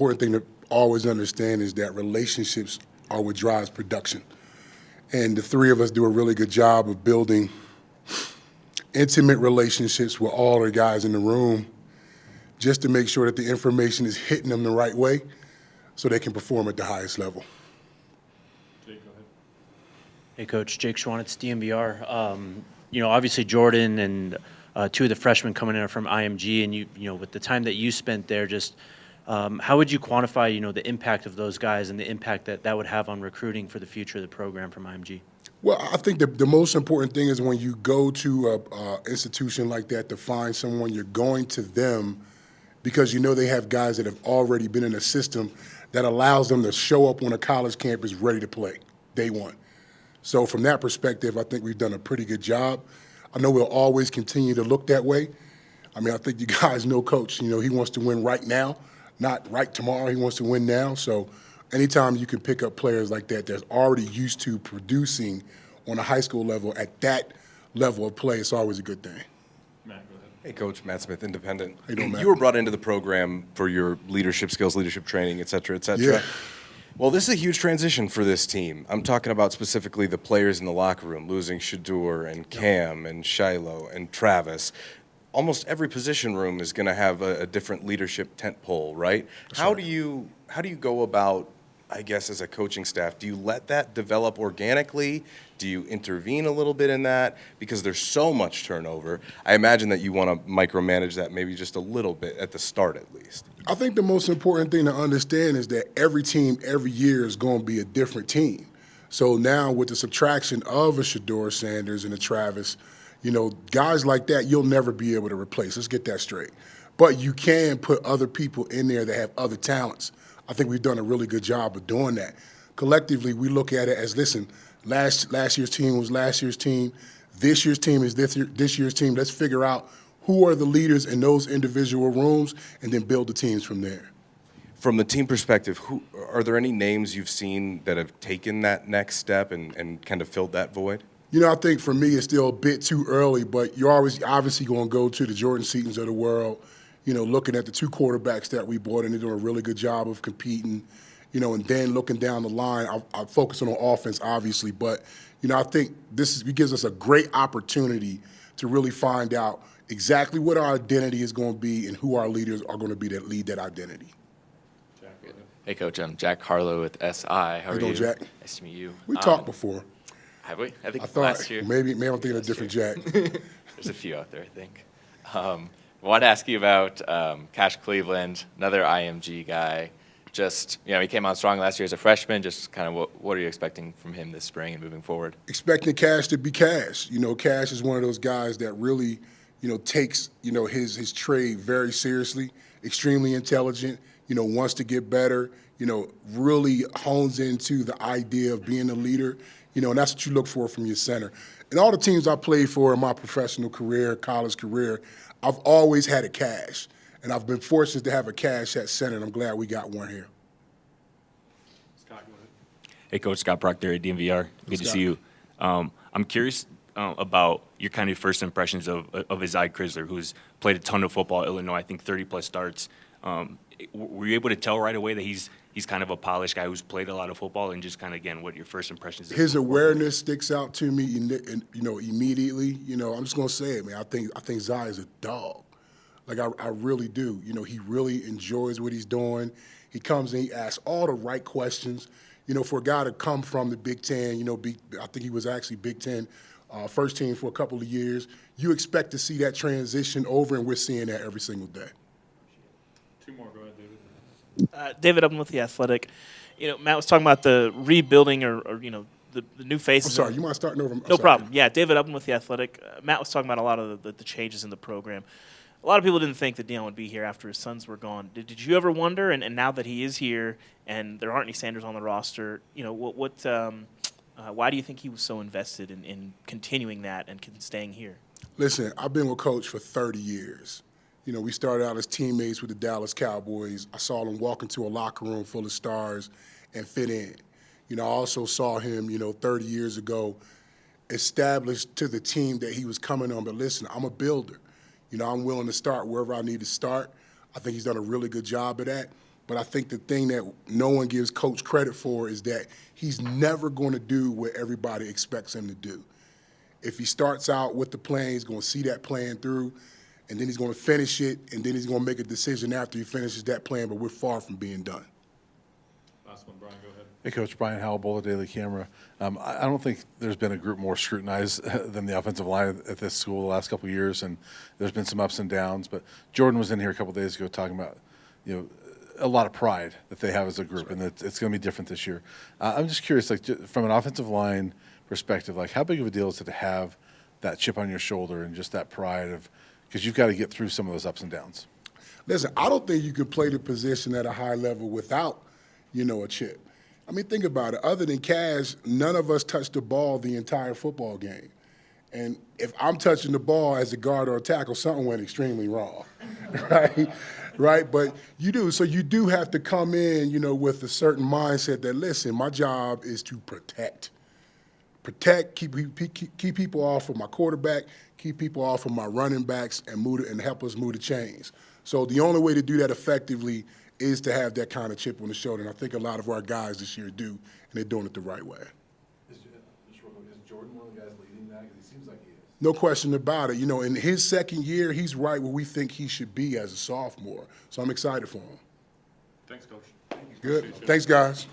Important thing to always understand is that relationships are what drives production. And the three of us do a really good job of building intimate relationships with all the guys in the room just to make sure that the information is hitting them the right way so they can perform at the highest level. Jake, go ahead. Hey, Coach. Jake Schwanitz, DMVR. Obviously Jordan and two of the freshmen coming in are from IMG, and with the time that you spent there, just how would you quantify, the impact of those guys and the impact that would have on recruiting for the future of the program from IMG? Well, I think the most important thing is when you go to an institution like that to find someone, you're going to them because they have guys that have already been in a system that allows them to show up on a college campus ready to play day one. So from that perspective, I think we've done a pretty good job. I know we'll always continue to look that way. I mean, I think you guys know Coach, he wants to win right now, not right tomorrow. He wants to win now. So anytime you can pick up players like that that's already used to producing on a high school level at that level of play, it's always a good thing. Matt, go ahead. Hey, Coach. Matt Smith, Independent. How you doing, Matt? You were brought into the program for your leadership skills, leadership training, et cetera, et cetera. Yeah. Well, this is a huge transition for this team. I'm talking about specifically the players in the locker room, losing Shedeur and Cam and Shiloh and Travis. Almost every position room is going to have a different leadership tent pole, right? How do you go about, I guess, as a coaching staff? Do you let that develop organically? Do you intervene a little bit in that? Because there's so much turnover. I imagine that you want to micromanage that maybe just a little bit at the start at least. I think the most important thing to understand is that every team every year is going to be a different team. So now with the subtraction of a Shedeur Sanders and a Travis, guys like that you'll never be able to replace. Let's get that straight. But you can put other people in there that have other talents. I think we've done a really good job of doing that. Collectively, we look at it as, listen, last year's team was last year's team. This year's team is this year's team. Let's figure out who are the leaders in those individual rooms and then build the teams from there. From the team perspective, are there any names you've seen that have taken that next step and kind of filled that void? I think for me it's still a bit too early, but you're always obviously going to go to the Jordan Seatons of the world, looking at the two quarterbacks that we bought, and they're doing a really good job of competing, and then looking down the line, I'll focus on offense, obviously, but, I think this gives us a great opportunity to really find out exactly what our identity is going to be and who our leaders are going to be that lead that identity. Jack, go ahead. Hey, Coach. I'm Jack Harlow with SI. How are you? Jack? Nice to meet you. We talked before. Have we? I think I thought last year. maybe I'm thinking of a different Jack. There's a few out there, I think. I wanted to ask you about Cash Cleveland, another IMG guy. Just, he came on strong last year as a freshman. Just kind of what are you expecting from him this spring and moving forward? Expecting Cash to be Cash. Cash is one of those guys that really, takes, his trade very seriously, extremely intelligent, wants to get better, really hones into the idea of being a leader, and that's what you look for from your center. And all the teams I played for in my professional career, college career, I've always had a Cash. And I've been fortunate to have a Cash at center, and I'm glad we got one here. Scott, go ahead. Hey, Coach. Scott Proctor at DMVR. Good to see you. I'm curious about your kind of first impressions of Isaiah Crisler, who's played a ton of football at Illinois, I think 30-plus starts. Were you able to tell right away that he's kind of a polished guy who's played a lot of football, and just kind of, again, what your first impressions? His awareness sticks out to me, immediately. I'm just going to say it, man. I think Zai is a dog. Like, I really do. He really enjoys what he's doing. He comes and he asks all the right questions. For a guy to come from the Big Ten, I think he was actually Big Ten first team for a couple of years, you expect to see that transition over, and we're seeing that every single day. Two more. Go ahead, David. David Upton with The Athletic. Matt was talking about the rebuilding or the new faces. I'm sorry, you mind starting over? No problem. Yeah, David Upton with The Athletic. Matt was talking about a lot of the changes in the program. A lot of people didn't think that Deion would be here after his sons were gone. Did you ever wonder, and now that he is here and there aren't any Sanders on the roster, why do you think he was so invested in continuing that and staying here? Listen, I've been with Coach for 30 years. We started out as teammates with the Dallas Cowboys. I saw him walk into a locker room full of stars and fit in. I also saw him, 30 years ago, established to the team that he was coming on. But listen, I'm a builder. I'm willing to start wherever I need to start. I think he's done a really good job of that. But I think the thing that no one gives Coach credit for is that he's never going to do what everybody expects him to do. If he starts out with the plan, he's going to see that plan through, and then he's going to finish it, and then he's going to make a decision after he finishes that plan, but we're far from being done. Last one, Brian, go ahead. Hey, Coach. Brian Howell, Boulder Daily Camera. I don't think there's been a group more scrutinized than the offensive line at this school the last couple of years, and there's been some ups and downs. But Jordan was in here a couple of days ago talking about, a lot of pride that they have as a group, and that it's going to be different this year. I'm just curious, from an offensive line perspective, how big of a deal is it to have that chip on your shoulder and just that pride of, because you've got to get through some of those ups and downs. Listen, I don't think you can play the position at a high level without, a chip. I mean, think about it. Other than Cash, none of us touched the ball the entire football game. And if I'm touching the ball as a guard or a tackle, something went extremely wrong, right? Right? But you do. So you do have to come in, with a certain mindset that, listen, my job is to protect. Keep people off of my quarterback, keep people off of my running backs, and help us move the chains. So the only way to do that effectively is to have that kind of chip on the shoulder, and I think a lot of our guys this year do, and they're doing it the right way. Is Jordan one of the guys leading that? Because he seems like he is. No question about it. In his second year, he's right where we think he should be as a sophomore. So I'm excited for him. Thanks, Coach. Good. Thanks, guys.